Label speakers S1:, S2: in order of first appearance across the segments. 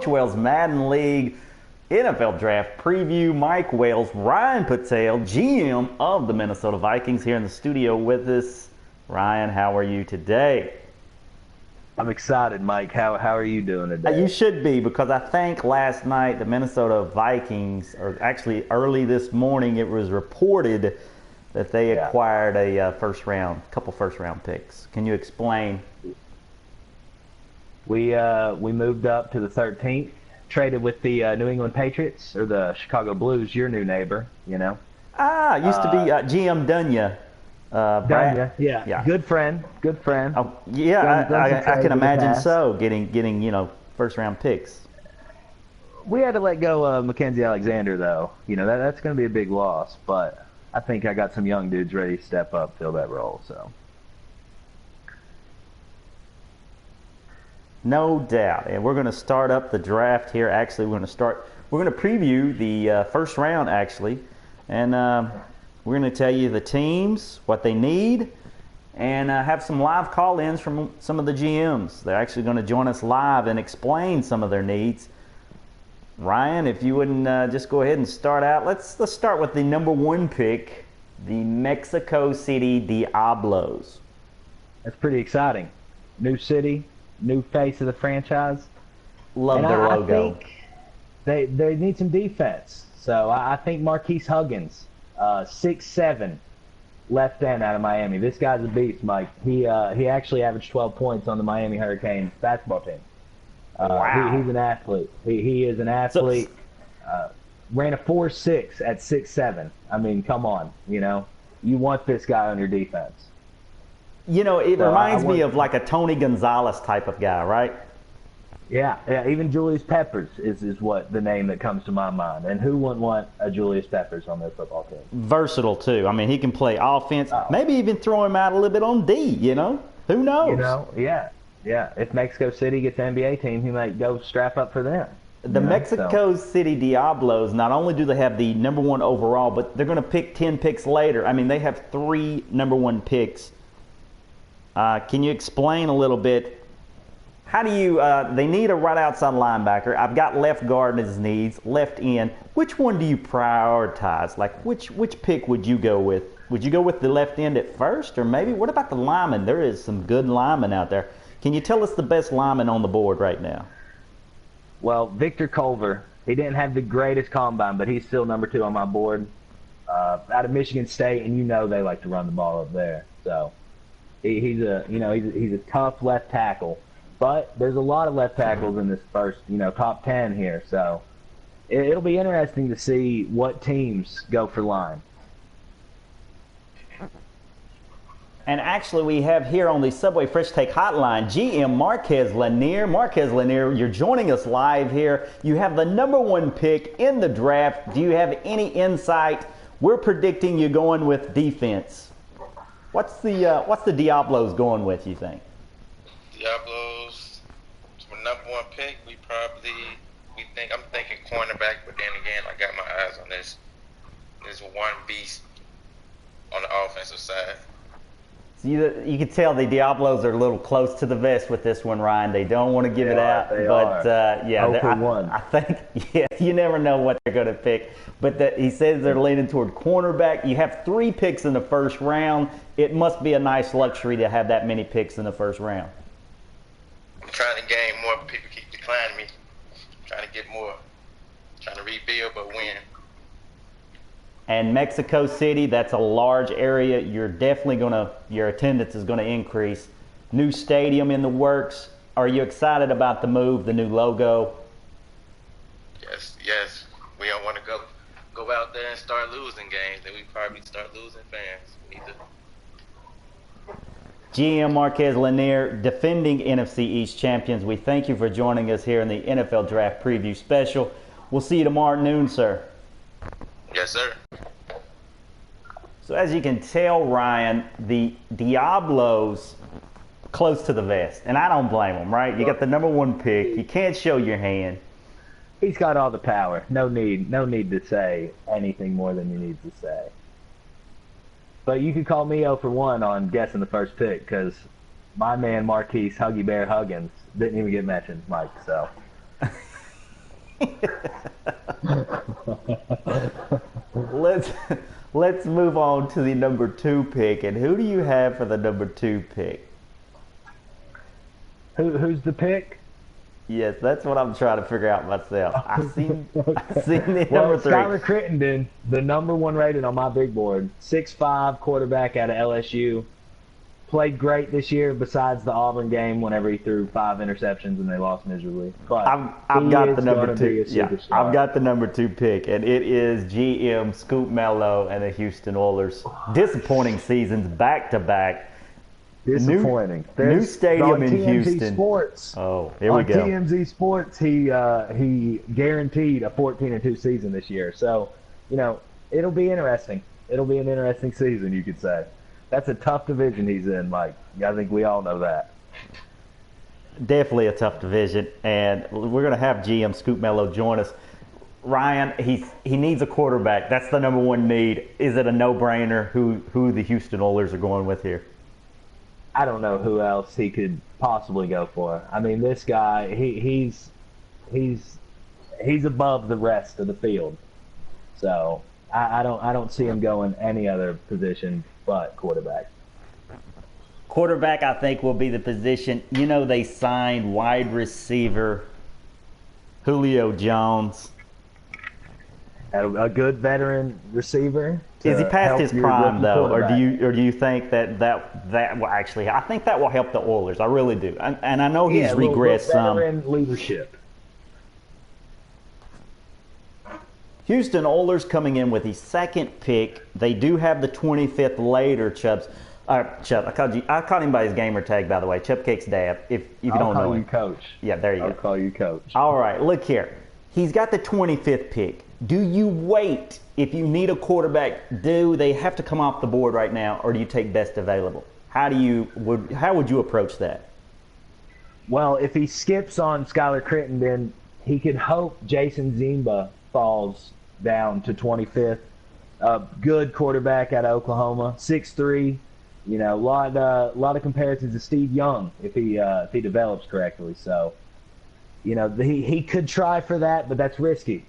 S1: Coach Wales Madden League NFL Draft Preview. Mike Wales, Ryan Patel, GM of the Minnesota Vikings, here in the studio with us. Ryan, how are you today?
S2: I'm excited, Mike. How are you doing today?
S1: You should be, because I think last night the Minnesota Vikings, or actually early this morning, it was reported that they acquired a couple first round picks. Can you explain?
S2: We moved up to the 13th, traded with the New England Patriots, or the Chicago Blues, your new neighbor, you know.
S1: Used to be GM Dunya.
S2: Dunya, yeah. Good friend.
S1: Oh, yeah, I can imagine so, getting first round picks.
S2: We had to let go of Mackenzie Alexander, though. That's going to be a big loss, but I think I got some young dudes ready to step up, fill that role. So,
S1: no doubt. And we're going to start up the draft here. Actually, we're going to preview the first round, actually, and we're going to tell you the teams, what they need, and have some live call-ins from some of the GMs. They're actually going to join us live and explain some of their needs. Ryan, if you wouldn't just go ahead and start out. Let's start with the number 1 pick, the Mexico City Diablos.
S2: That's pretty exciting. New city, new face of the franchise.
S1: Love their logo.
S2: I think they need some defense. So I think Marquise Huggins, 6'7", left end out of Miami. This guy's a beast, Mike. He actually averaged 12 points on the Miami Hurricanes basketball team.
S1: Wow.
S2: He's an athlete. He is an athlete. Ran a 4.6 at 6'7". I mean, come on. You want this guy on your defense.
S1: It reminds me of like a Tony Gonzalez type of guy, right?
S2: Yeah. Even Julius Peppers is what the name that comes to my mind. And who wouldn't want a Julius Peppers on their football team?
S1: Versatile too. I mean, he can play offense. Maybe even throw him out a little bit on D. Who knows?
S2: Yeah, if Mexico City gets an NBA team, he might go strap up for them.
S1: The Mexico City Diablos, not only do they have the number 1 overall, but they're going to pick 10 picks later. I mean, they have 3 number 1 picks. Can you explain a little bit? How do you, they need a right outside linebacker. I've got left guard as needs, left end. Which one do you prioritize? Like, which pick would you go with? Would you go with the left end at first? Or maybe, what about the lineman? There is some good linemen out there. Can you tell us the best lineman on the board right now?
S2: Well, Victor Culver, he didn't have the greatest combine, but he's still number 2 on my board. Out of Michigan State, and they like to run the ball up there. So he's a tough left tackle. But there's a lot of left tackles in this first, top 10 here. So it'll be interesting to see what teams go for line.
S1: And actually, we have here on the Subway Fresh Take Hotline, GM Marquez Lanier. Marquez Lanier, you're joining us live here. You have the number 1 pick in the draft. Do you have any insight? We're predicting you going with defense. What's the Diablos going with, you think?
S3: Diablos, for number 1 pick, I'm thinking cornerback, but then again, I got my eyes on this one beast on the offensive side.
S1: So you can tell the Diablos are a little close to the vest with this one, Ryan. They don't want to give it out, but I think you never know what they're going to pick. But he says they're leaning toward cornerback. You have 3 picks in the first round. It must be a nice luxury to have that many picks in the first round.
S3: I'm trying to gain more, but people keep declining me. I'm trying to get more. I'm trying to rebuild, but win.
S1: And Mexico City, that's a large area. Your attendance is going to increase. New stadium in the works. Are you excited about the move, the new logo?
S3: Yes. We don't want to go out there and start losing games. Then we probably start losing fans. We need to.
S1: GM Marquez Lanier, defending NFC East champions. We thank you for joining us here in the NFL Draft Preview Special. We'll see you tomorrow at noon, sir.
S3: Yes, sir.
S1: So as you can tell, Ryan, the Diablos close to the vest, and I don't blame them, right? You got the number 1 pick. You can't show your hand.
S2: He's got all the power. No need to say anything more than you need to say. But you could call me 0 for 1 on guessing the first pick, because my man Marquise Huggy Bear Huggins didn't even get mentioned, Mike. So
S1: let's let's move on to the number 2 pick. And who do you have for the number 2 pick?
S2: Who's the pick?
S1: Yes, that's what I'm trying to figure out myself. I seen the
S2: Well,
S1: number 3.
S2: Skylar Crittenden, the number 1 rated on my big board, 6'5" quarterback out of LSU. Played great this year besides the Auburn game whenever he threw 5 interceptions and they lost miserably. But
S1: I've got the number 2.
S2: Yeah,
S1: I've got the number 2 pick, and it is GM Scoop Mello and the Houston Oilers. Disappointing seasons back to back.
S2: Disappointing.
S1: New stadium in
S2: TMZ
S1: Houston.
S2: Sports,
S1: Oh, here we go.
S2: On TMZ Sports, he guaranteed a 14-2 season this year. So, it'll be interesting. It'll be an interesting season, you could say. That's a tough division he's in, Mike. I think we all know that.
S1: Definitely a tough division, and we're going to have GM Scoop Mello join us. Ryan, he needs a quarterback. That's the number 1 need. Is it a no-brainer who the Houston Oilers are going with here?
S2: I don't know who else he could possibly go for. I mean, this guy, he's above the rest of the field. So I don't see him going any other position but quarterback.
S1: Quarterback, I think, will be the position. They signed wide receiver Julio Jones.
S2: A good veteran receiver.
S1: Is he past his prime though, or do you think that will actually? I think that will help the Oilers. I really do, and I know he's regressed some.
S2: Veteran leadership.
S1: Houston Oilers coming in with the 2nd pick. They do have the 25th later, Chubbs. Chubb, I called him by his gamer tag, by the way. Chubcake's dad. If you don't know him.
S2: I'll call you Coach.
S1: Yeah, there you go.
S2: I'll call you Coach.
S1: All right, look here. He's got the 25th pick. Do you wait if you need a quarterback? Do they have to come off the board right now, or do you take best available? How would you approach that?
S2: Well, if he skips on Skylar Crittenden, he could hope Jason Zimba falls down to 25th. Good quarterback out of Oklahoma, 6'3". A lot of comparisons to Steve Young if he develops correctly. So, he could try for that, but that's risky.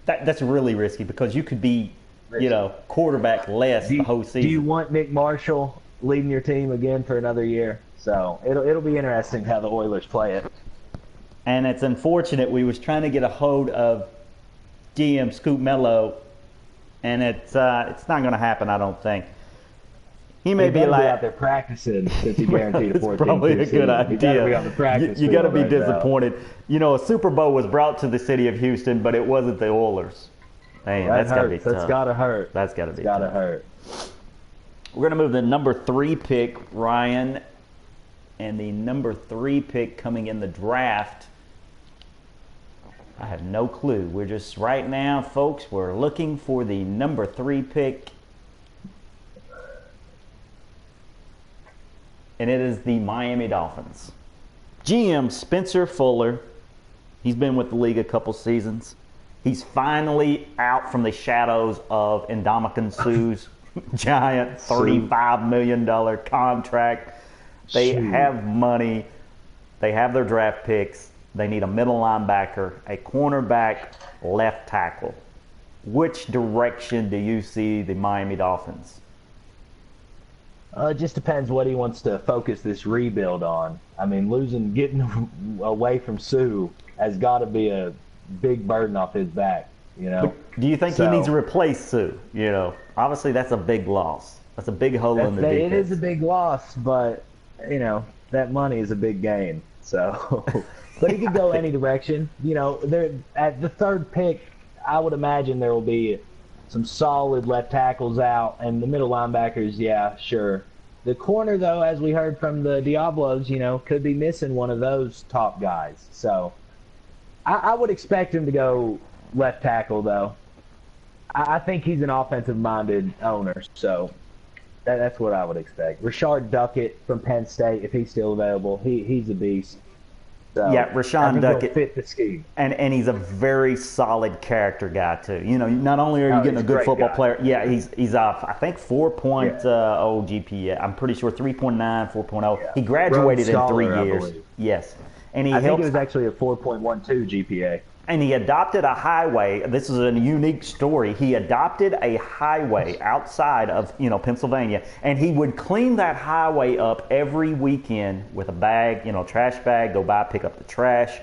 S1: That's really risky because you could be, quarterback less the whole season.
S2: Do you want Nick Marshall leading your team again for another year? So it'll be interesting how the Oilers play it.
S1: And it's unfortunate. We was trying to get a hold of GM Scoop Mello, and it's not going to happen. I don't think. He may be like
S2: out there practicing since he guaranteed a 14.
S1: It's probably a good idea.
S2: Be on the practice
S1: you got to be
S2: right
S1: disappointed. A Super Bowl was brought to the city of Houston, but it wasn't the Oilers. Man, that's got to be tough.
S2: That's got to hurt.
S1: That's got to be.
S2: Got to hurt.
S1: We're going to move to the number 3 pick, Ryan, and the number 3 pick coming in the draft. I have no clue. We're just right now, folks. We're looking for the number 3 pick. And it is the Miami Dolphins. GM Spencer Fuller, he's been with the league a couple seasons. He's finally out from the shadows of Ndamukong Suh's giant $35 million contract. They have money. They have their draft picks. They need a middle linebacker, a cornerback, left tackle. Which direction do you see the Miami Dolphins?
S2: It just depends what he wants to focus this rebuild on. I mean, getting away from Sue has got to be a big burden off his back,
S1: But do you think he needs to replace Sue? Obviously that's a big loss. That's a big hole in the defense.
S2: It is a big loss, but, that money is a big gain. So, but he could go any direction. At the 3rd pick, I would imagine there will be some solid left tackles out, and the middle linebackers, yeah, sure. The corner, though, as we heard from the Diablos, could be missing one of those top guys. So I would expect him to go left tackle, though. I think he's an offensive-minded owner, so that's what I would expect. Rashard Duckett from Penn State, if he's still available, he's a beast. So
S1: yeah, Rashawn Duckett
S2: fit the scheme,
S1: and he's a very solid character guy too. Not only are you getting a good football player, yeah, he's off. I think 4.0 GPA. I'm pretty sure 3.9, 4.0. Yeah. He graduated in 3 years. Yes, and
S2: I think it was actually a 4.12 GPA.
S1: And he adopted a highway. This is a unique story. He adopted a highway outside of Pennsylvania, and he would clean that highway up every weekend with a bag, trash bag, go by, pick up the trash.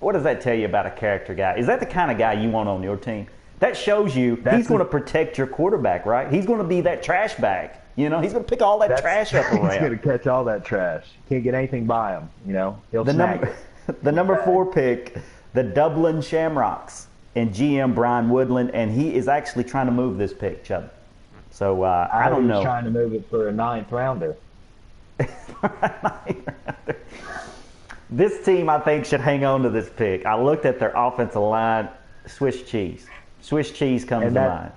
S1: What does that tell you about a character guy? Is that the kind of guy you want on your team? That shows you he's going to protect your quarterback, right? He's going to be that trash bag. He's going to pick all that trash up around.
S2: He's going to catch all that trash. Can't get anything by him. He'll snag it.
S1: The number 4 pick, the Dublin Shamrocks, and GM Brian Woodland, and he is actually trying to move this pick, Chubb. So I don't know.
S2: He's trying to move it for a 9th rounder.
S1: This team, I think, should hang on to this pick. I looked at their offensive line, Swiss cheese. Swiss cheese comes to mind.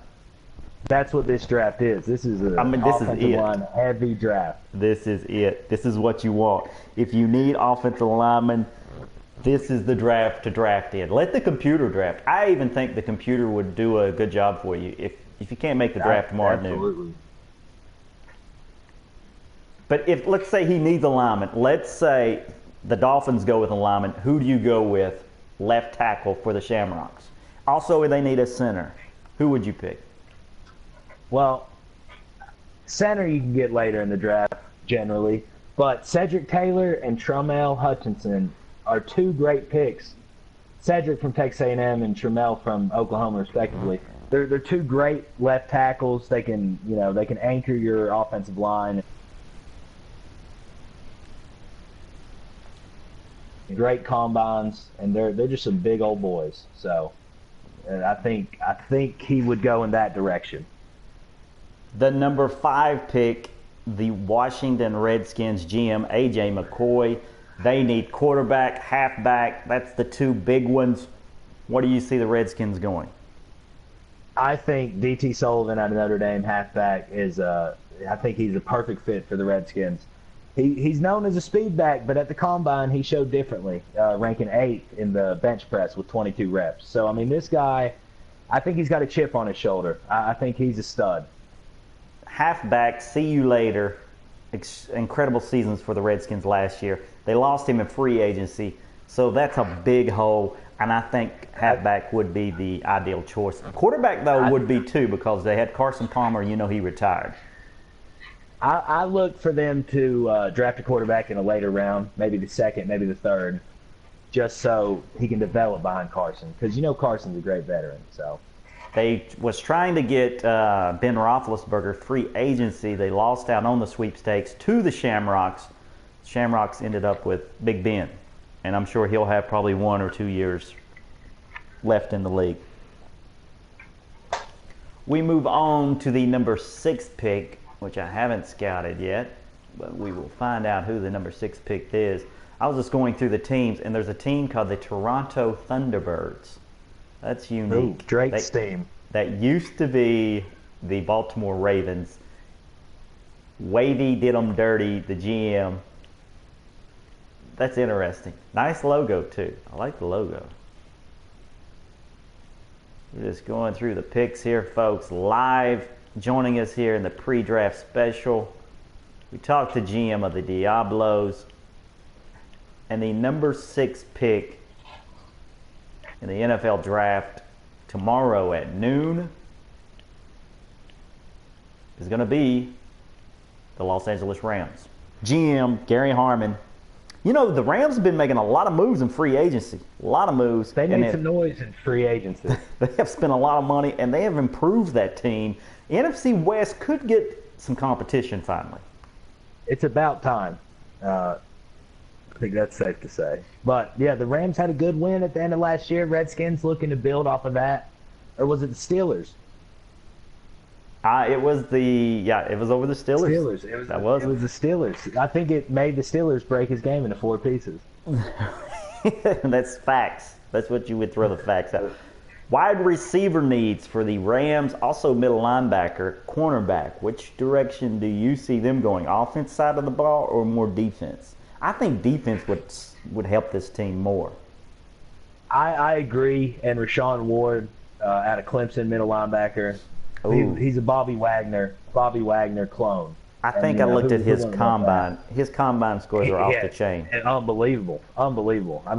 S2: That's what this draft is. This is an offensive line heavy draft.
S1: This is it. This is what you want. If you need offensive linemen, this is the draft to draft in. Let the computer draft. I even think the computer would do a good job for you if you can't make the draft tomorrow at noon.
S2: Absolutely.
S1: But if, let's say he needs a lineman. Let's say the Dolphins go with a lineman. Who do you go with left tackle for the Shamrocks? Also, they need a center. Who would you pick?
S2: Well, center you can get later in the draft, generally. But Cedric Taylor and Tramel Hutchinson are 2 great picks. Cedric from Texas A&M and Tramel from Oklahoma, respectively. They're 2 great left tackles. They can anchor your offensive line. Great combines, and they're just some big old boys. So, I think he would go in that direction.
S1: The number 5 pick, the Washington Redskins GM A.J. McCoy. They need quarterback, halfback. That's the 2 big ones. What do you see the Redskins going?
S2: I think D.T. Sullivan out of Notre Dame, halfback, I think he's a perfect fit for the Redskins. He's known as a speed back, but at the combine he showed differently, ranking 8th in the bench press with 22 reps. So, this guy, I think he's got a chip on his shoulder. I think he's a stud.
S1: Halfback, see you later. Incredible seasons for the Redskins last year. They lost him in free agency, so that's a big hole, and I think halfback would be the ideal choice. Quarterback, though, would be too, because they had Carson Palmer. He retired.
S2: I look for them to draft a quarterback in a later round, maybe the 2nd, maybe the 3rd, just so he can develop behind Carson, because Carson's a great veteran. So
S1: they was trying to get Ben Roethlisberger free agency. They lost out on the sweepstakes to the Shamrocks. Shamrocks ended up with Big Ben, and I'm sure he'll have probably 1 or 2 years left in the league. We move on to the number 6 pick, which I haven't scouted yet, but we will find out who the number 6 pick is. I was just going through the teams, and there's a team called the Toronto Thunderbirds. That's unique.
S2: Ooh, Drake's team.
S1: That used to be the Baltimore Ravens. Wavy did them dirty, the GM. That's interesting. Nice logo, too. I like the logo. We're just going through the picks here, folks, live. Joining us here in the pre-draft special, we talked to GM of the Diablos, and the number 6 pick in the NFL draft tomorrow at noon is going to be the Los Angeles Rams. GM Gary Harmon. The Rams have been making a lot of moves in free agency. A lot of moves.
S2: They made some noise in free agency.
S1: They have spent a lot of money, and they have improved that team. NFC West could get some competition finally.
S2: It's about time. I think that's safe to say. But, yeah, the Rams had a good win at the end of last year. Redskins looking to build off of that. Or was it the Steelers?
S1: It was over the Steelers.
S2: It was the Steelers. I think it made the Steelers break his game into 4 pieces.
S1: That's facts. That's what you would throw the facts out. Wide receiver needs for the Rams, also middle linebacker, cornerback. Which direction do you see them going? Offense side of the ball or more defense? I think defense would help this team more.
S2: I agree. And Rashawn Ward out of Clemson, middle linebacker. He's a Bobby Wagner clone.
S1: I think I looked at his combine. His combine scores are off the chain.
S2: Unbelievable.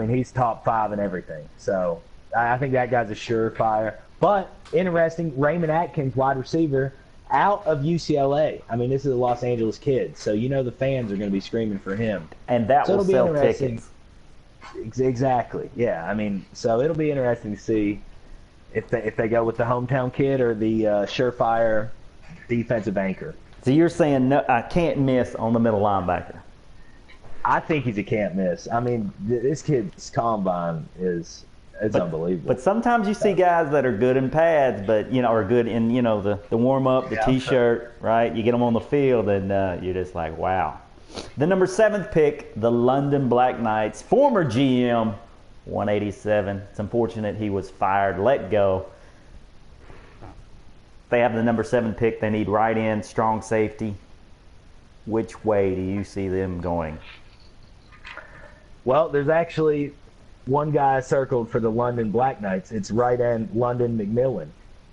S2: He's top 5 in everything. So I think that guy's a surefire. But interesting, Raymond Atkins, wide receiver, out of UCLA. I mean, this is a Los Angeles kid, so you know the fans are going to be screaming for him.
S1: And that
S2: so
S1: will sell tickets.
S2: Exactly. Yeah. I mean, so it'll be interesting to see if they go with the hometown kid or the surefire defensive anchor.
S1: So you're saying no, I can't miss on the middle linebacker?
S2: I think he's a can't miss. I mean, this kid's combine is unbelievable.
S1: But sometimes you see guys that are good in pads, but are good in the warm up, the T-shirt, right? You get them on the field, and you're just like, wow. The number 7th pick, the London Black Knights, former GM, 187. It's unfortunate he was fired, let go. They have the number 7 pick. They need right end, strong safety. Which way do you see them going?
S2: Well, there's actually one guy circled for the London Black Knights. It's right end London McMillan.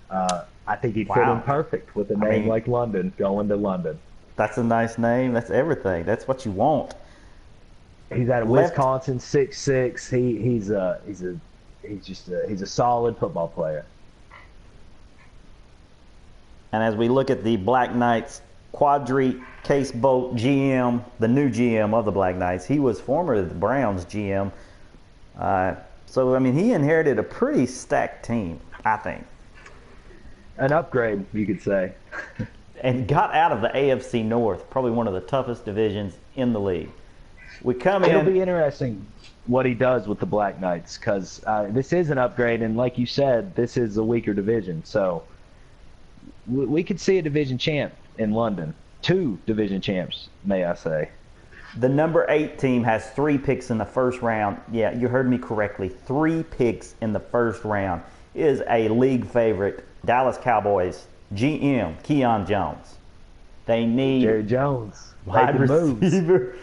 S2: I think he'd fit in perfect with a name like London, going to London.
S1: That's a nice name. That's everything. That's what you want.
S2: He's out of Wisconsin, 6'6". He's a solid football player.
S1: And as we look at the Black Knights, Quadri Casebolt GM, the new GM of the Black Knights, he was formerly the Browns GM. So, I mean, he inherited a pretty stacked team, I think.
S2: An upgrade, you could say.
S1: And got out of the AFC North, probably one of the toughest divisions in the league.
S2: It'll be interesting what he does with the Black Knights, because this is an upgrade, and like you said, this is a weaker division. So we could see a division champ in London. 2 division champs, may I say.
S1: The number 8 team has 3 picks in the first round. Yeah, you heard me correctly. 3 picks in the first round. Is a league favorite, Dallas Cowboys, GM, Keon Jones. They need
S2: Jerry Jones,
S1: wide receiver,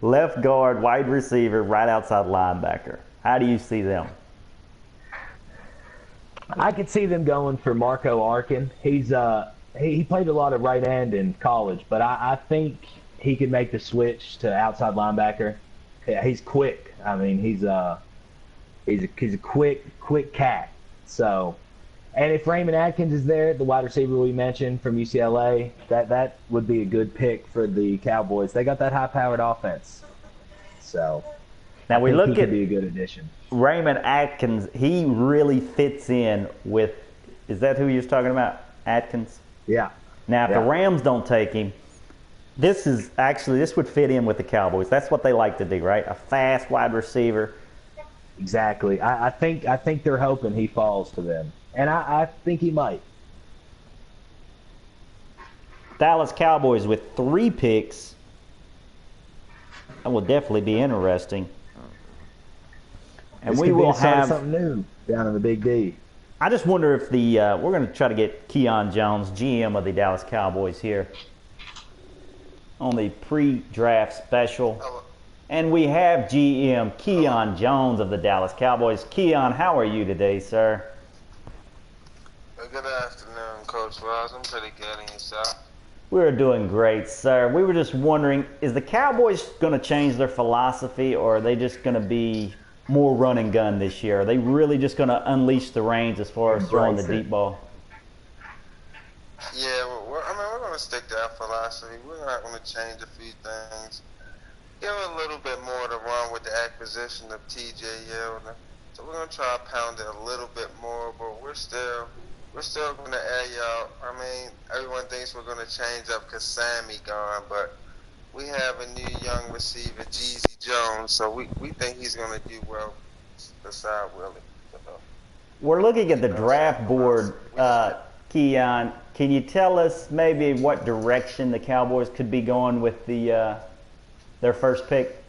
S1: left guard, wide receiver, right outside linebacker. How do you see them?
S2: I could see them going for Marco Arkin. He played a lot of right end in college, but I think he could make the switch to outside linebacker. Yeah, he's quick. I mean, he's a quick cat. So, and if Raymond Atkins is there, the wide receiver we mentioned from UCLA, that would be a good pick for the Cowboys. They got that high-powered offense. So,
S1: now we look
S2: he
S1: at
S2: could be a good addition.
S1: Raymond Atkins. He really fits in with. Is that who you're talking about, Atkins?
S2: Yeah.
S1: Now, if the Rams don't take him, this would fit in with the Cowboys. That's what they like to do, right? A fast wide receiver.
S2: Exactly. I think they're hoping he falls to them, and I think he might.
S1: Dallas Cowboys with 3 picks. That will definitely be interesting. And we will have
S2: something new down in the Big D.
S1: I just wonder if we're going to try to get Keon Jones, GM of the Dallas Cowboys, here on the pre-draft special. And we have GM Keon Jones of the Dallas Cowboys. Keon, how are you today, sir?
S3: Good afternoon, Coach Ross. I'm pretty good, and yourself?
S1: We're doing great, sir. We were just wondering, is the Cowboys going to change their philosophy, or are they just going to be more run and gun this year? Are they really just going to unleash the reins as far as throwing the deep ball?
S3: Yeah, we're going to stick to our philosophy. We're not going to change a few things. Give a little bit more to run with the acquisition of T.J. Yeldon. So we're going to try to pound it a little bit more, but we're still going to air y'all. I mean, everyone thinks we're going to change up because Sammy gone, but we have a new young receiver, Jeezy Jones, so we think he's going to do well beside Willie.
S1: We're looking at the draft board, Keon. Can you tell us maybe what direction the Cowboys could be going with their first pick?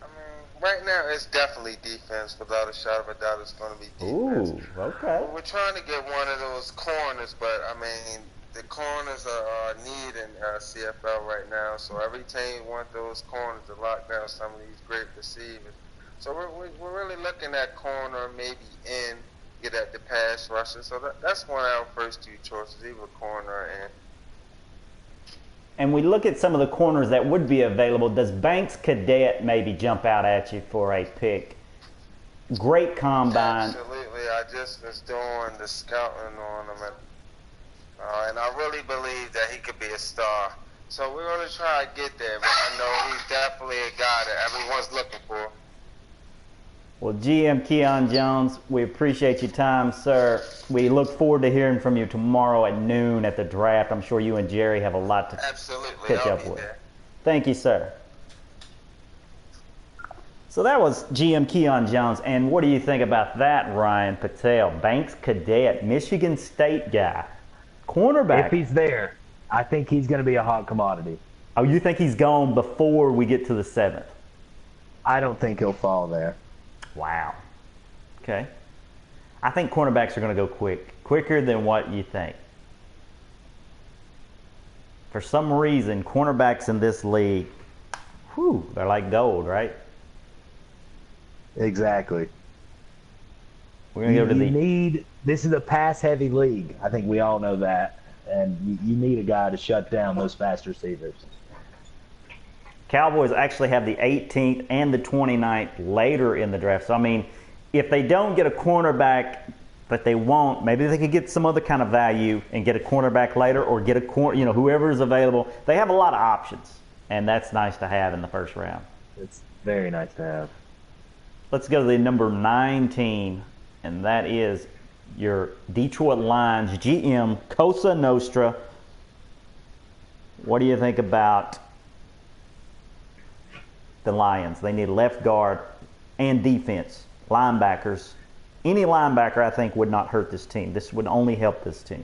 S3: I mean, right now it's definitely defense. Without a shot of a doubt, it's going to be defense.
S1: Ooh, okay.
S3: We're trying to get one of those corners, but I mean, the corners are needed in CFL right now. So every team wants those corners to lock down some of these great receivers. So we're really looking at corner, maybe in, get at the pass rusher. So that's one of our first 2 choices, either corner or in.
S1: And we look at some of the corners that would be available. Does Banks Cadet maybe jump out at you for a pick? Great combine.
S3: Absolutely. I just was doing the scouting on him, and I really believe that he could be a star. So we're going to try to get there, but I know he's definitely a guy that everyone's looking for.
S1: Well, GM Keon Jones, we appreciate your time, sir. We look forward to hearing from you tomorrow at noon at the draft. I'm sure you and Jerry have a lot to catch up with.
S3: There.
S1: Thank you, sir. So that was GM Keon Jones. And what do you think about that, Ryan Patel? Banks Cadet, Michigan State guy, cornerback.
S2: If he's there, I think he's going to be a hot commodity.
S1: Oh, you think he's gone before we get to the 7th?
S2: I don't think he'll fall there.
S1: Wow. Okay. I think cornerbacks are going to go quicker than what you think. For some reason, cornerbacks in this league, they're like gold, right?
S2: Exactly.
S1: We're going to go to
S2: this is a pass-heavy league. I think we all know that. And you need a guy to shut down those fast receivers.
S1: Cowboys actually have the 18th and the 29th later in the draft. So, I mean, if they don't get a cornerback, but they won't, maybe they could get some other kind of value and get a cornerback later, or get whoever is available. They have a lot of options, and that's nice to have in the first round.
S2: It's very nice to have.
S1: Let's go to the number 9 team, and that is your Detroit Lions GM Cosa Nostra. What do you think about the Lions? They need left guard and defense, linebackers. Any linebacker, I think, would not hurt this team. This would only help this team.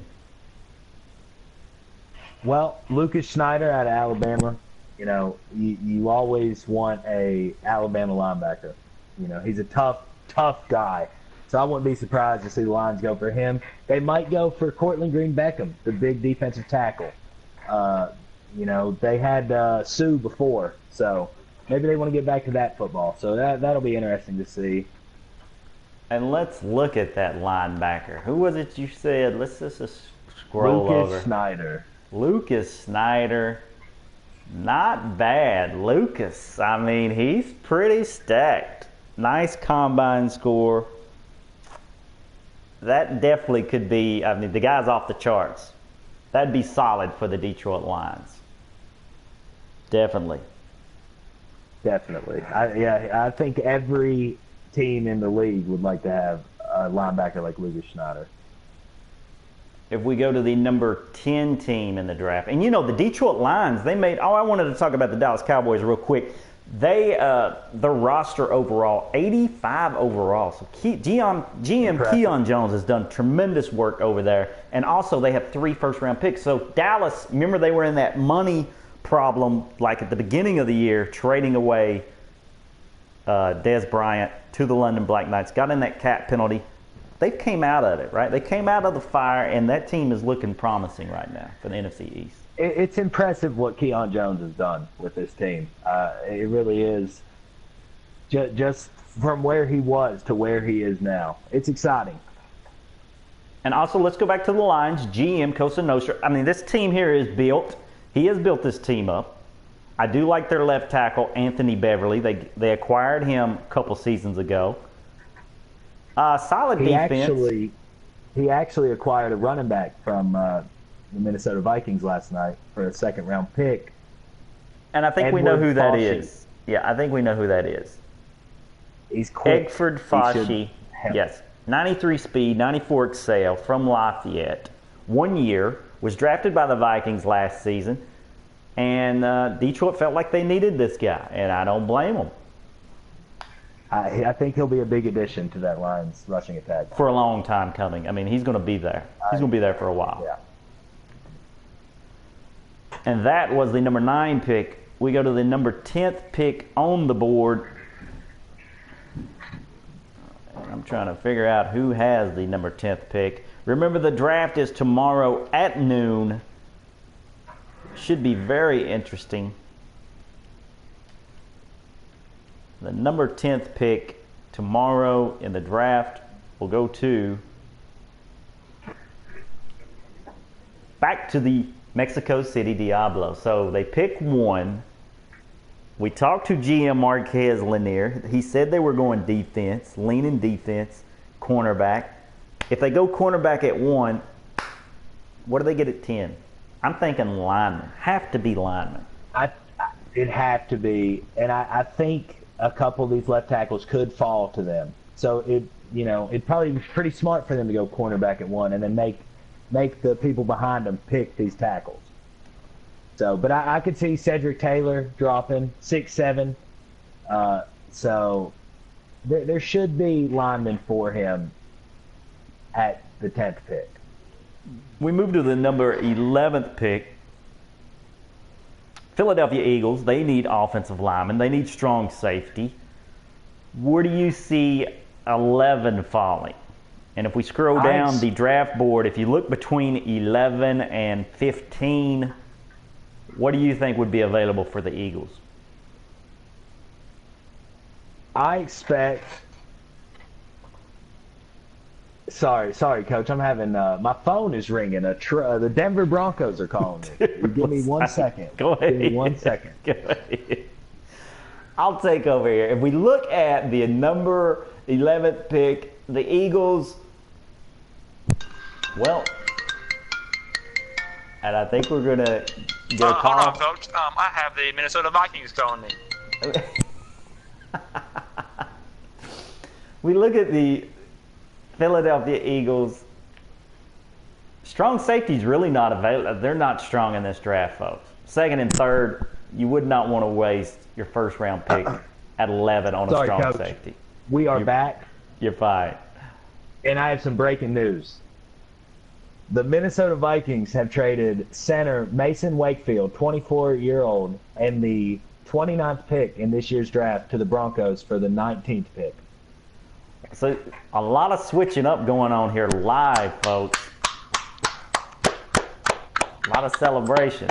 S2: Well, Lucas Schneider out of Alabama, you always want a Alabama linebacker. He's a tough guy. So I wouldn't be surprised to see the Lions go for him. They might go for Cortland Green Beckham, the big defensive tackle. They had Sue before, so maybe they want to get back to that football. So that'll be interesting to see.
S1: And let's look at that linebacker. Who was it you said? Let's just scroll over. Lucas Snyder. Not bad. Lucas, I mean, he's pretty stacked. Nice combine score. That definitely could be, I mean, the guy's off the charts. That'd be solid for the Detroit Lions. Definitely.
S2: I think every team in the league would like to have a linebacker like Lucas Schneider.
S1: If we go to the number 10 team in the draft, and the Detroit Lions, they made, I wanted to talk about the Dallas Cowboys real quick. Their roster overall, 85 overall. So GM Keon Jones has done tremendous work over there. And also they have 3 first-round picks. So Dallas, remember they were in that money problem like at the beginning of the year, trading away Dez Bryant to the London Black Knights, got in that cap penalty. They came out of it, right? They came out of the fire, and that team is looking promising right now for the NFC East.
S2: It's impressive what Keon Jones has done with this team. It really is. Just from where he was to where he is now. It's exciting.
S1: And also, let's go back to the Lions. GM Cosa Nostra. I mean, this team here is built. He has built this team up. I do like their left tackle, Anthony Beverly. They acquired him a couple seasons ago. Solid defense.
S2: He actually acquired a running back from the Minnesota Vikings last night for a second-round pick.
S1: And I think we know who that is. Yeah, I think we know who that is.
S2: He's quick.
S1: Eggford Foshee. Yes. 93 speed, 94 excel from Lafayette. 1 year. Was drafted by the Vikings last season. And Detroit felt like they needed this guy. And I don't blame them.
S2: I think he'll be a big addition to that Lions rushing attack.
S1: For a long time coming. I mean, he's going to be there. He's going to be there for a while.
S2: Yeah.
S1: And that was the number 9 pick. We go to the number 10th pick on the board. I'm trying to figure out who has the number 10th pick. Remember, the draft is tomorrow at noon. Should be very interesting. The number 10th pick tomorrow in the draft will go to back to the Mexico City Diablo. So they pick 1. We talked to GM Marquez Lanier. He said they were going defense, leaning defense, cornerback. If they go cornerback at 1, what do they get at 10? I'm thinking linemen. Have to be linemen.
S2: It'd have to be, and I think a couple of these left tackles could fall to them. So it'd probably be pretty smart for them to go cornerback at 1 and then make the people behind them pick these tackles. So, but I could see Cedric Taylor dropping 6'7". So there should be linemen for him at the 10th pick.
S1: We move to the number 11th pick. Philadelphia Eagles, they need offensive linemen. They need strong safety. Where do you see 11 falling? And if we scroll down the draft board, if you look between 11 and 15, what do you think would be available for the Eagles?
S2: I expect... Sorry, Coach. I'm having my phone is ringing. The Denver Broncos are calling me. Give me 1 second.
S1: Go ahead.
S2: Give me 1 second.
S1: Go ahead. I'll take over here. If we look at the number 11th pick, the Eagles, well, and I think we're going to get a call.
S4: Hold on, Coach. I have the Minnesota Vikings calling me.
S1: We look at the Philadelphia Eagles. Strong safety is really not available. They're not strong in this draft, folks. Second and third, you would not want to waste your first round pick at 11 on a strong
S2: Coach.
S1: safety.
S2: We are back.
S1: You're fine.
S2: And I have some breaking news. The Minnesota Vikings have traded center Mason Wakefield, 24-year-old, and the 29th pick in this year's draft to the Broncos for the 19th pick.
S1: So a lot of switching up going on here live, folks. A lot of celebration.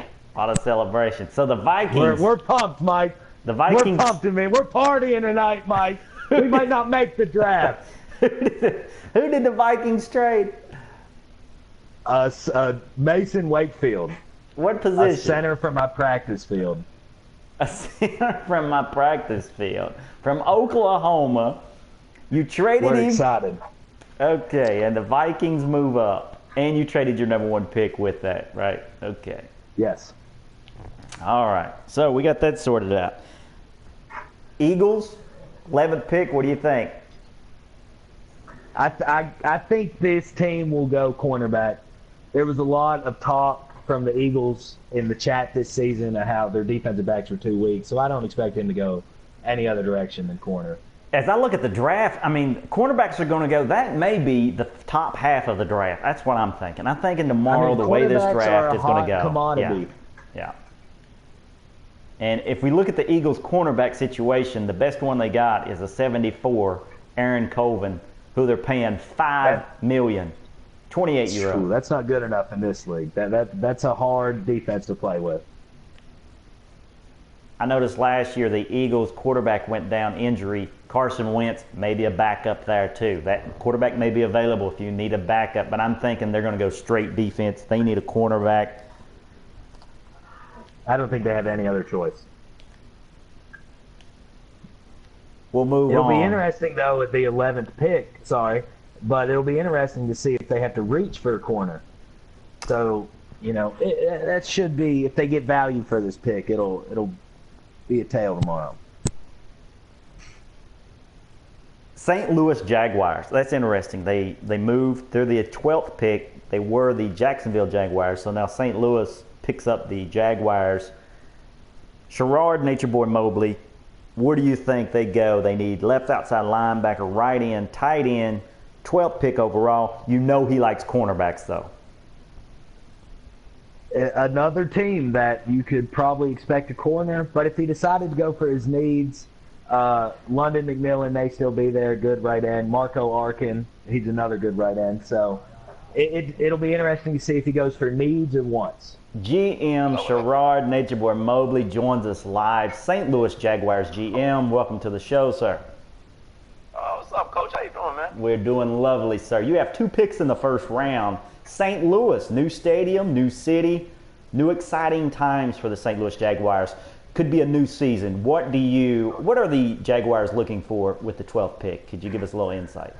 S1: So the Vikings.
S2: We're pumped, Mike.
S1: The Vikings.
S2: We're pumped, man. We're partying tonight, Mike. We might not make the draft.
S1: Who did the Vikings trade?
S2: Mason Wakefield.
S1: What position?
S2: A center from my practice field.
S1: A center from my practice field. From Oklahoma. You traded him.
S2: We're excited.
S1: Okay, and the Vikings move up. And you traded your number 1 pick with that, right? Okay.
S2: Yes.
S1: All right. So we got that sorted out. Eagles, 11th pick, what do you think?
S2: I think this team will go cornerback. There was a lot of talk from the Eagles in the chat this season of how their defensive backs were too weak, so I don't expect him to go any other direction than corner.
S1: As I look at the draft, I mean, cornerbacks are going to go. That may be the top half of the draft. That's what I'm thinking. I'm thinking tomorrow the way this draft is going to go.
S2: Commodity.
S1: Yeah. And if we look at the Eagles' cornerback situation, the best one they got is a 74, Aaron Colvin, who they're paying $5 million, 28-year-old.
S2: That's not good enough in this league. That's a hard defense to play with.
S1: I noticed last year the Eagles' quarterback went down injury. Carson Wentz may be a backup there too. That quarterback may be available if you need a backup, but I'm thinking they're going to go straight defense. They need a cornerback.
S2: I don't think they have any other choice.
S1: We'll move on.
S2: It'll be interesting, though, at the 11th pick, but it'll be interesting to see if they have to reach for a corner. So, that should be, if they get value for this pick, it'll be a tail tomorrow.
S1: St. Louis Jaguars. That's interesting. They moved. They're the 12th pick. They were the Jacksonville Jaguars. So now St. Louis picks up the Jaguars. Sherrard, Nature Boy Mobley. Where do you think they go? They need left outside linebacker, right end, tight end, 12th pick overall. You know he likes cornerbacks, though.
S2: Another team that you could probably expect a corner, but if he decided to go for his needs, London McMillan may still be there, good right end. Marco Arkin, he's another good right end. So it'll be interesting to see if he goes for needs or wants.
S1: GM Sherrard, Nature Boy Mobley joins us live. St. Louis Jaguars GM, welcome to the show, sir.
S5: What's up, Coach? How you doing, man?
S1: We're doing lovely, sir. You have 2 picks in the first round. St. Louis, new stadium, new city, new exciting times for the St. Louis Jaguars. could be a new season. What are the Jaguars looking for with the 12th pick? Could you give us a little insight?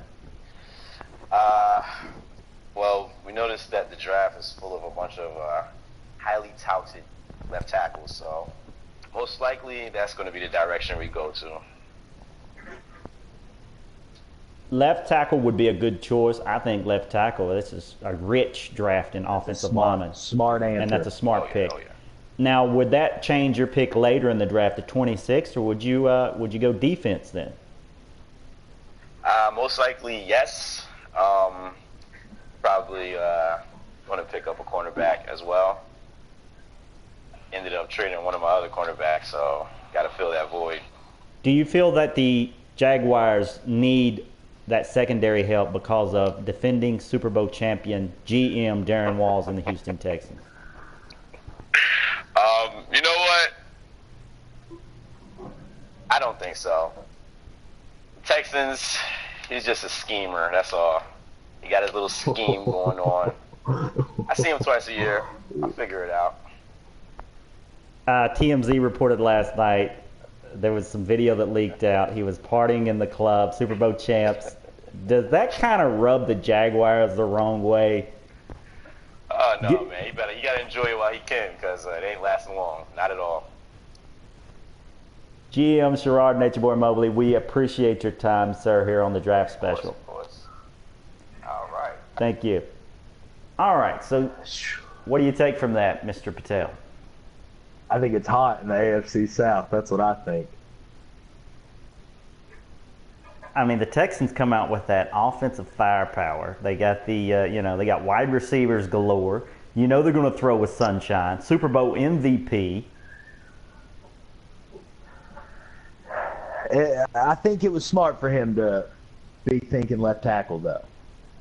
S5: Well, we noticed that the draft is full of a bunch of highly touted left tackles, so most likely that's going to be the direction we go to.
S1: Left tackle would be a good choice. I think left tackle. This is a rich draft in offensive linemen.
S2: Smart answer.
S1: And that's a smart pick.
S5: Oh, yeah.
S1: Now, would that change your pick later in the draft to 26, or would you go defense then?
S5: Most likely, yes. Probably going to pick up a cornerback as well. Ended up trading one of my other cornerbacks, so got to fill that void.
S1: Do you feel that the Jaguars need that secondary help because of defending Super Bowl champion GM Darren Walls and the Houston Texans?
S5: You know what? I don't think so. Texans, he's just a schemer, that's all. He got his little scheme going on. I see him twice a year. I'll figure it out.
S1: TMZ reported last night there was some video that leaked out. He was partying in the club, Super Bowl champs. Does that kind of rub the Jaguars the wrong way?
S5: No, man. You got to enjoy it while you can, because it ain't lasting long. Not at all.
S1: GM Sherrod, Nature Boy Mobley, we appreciate your time, sir, here on the Draft Special.
S5: Of course. All right.
S1: Thank you. All right, so what do you take from that, Mr. Patel?
S2: I think it's hot in the AFC South. That's what I think.
S1: I mean, the Texans come out with that offensive firepower. They got they got wide receivers galore. You know they're going to throw with sunshine. Super Bowl MVP.
S2: I think it was smart for him to be thinking left tackle, though.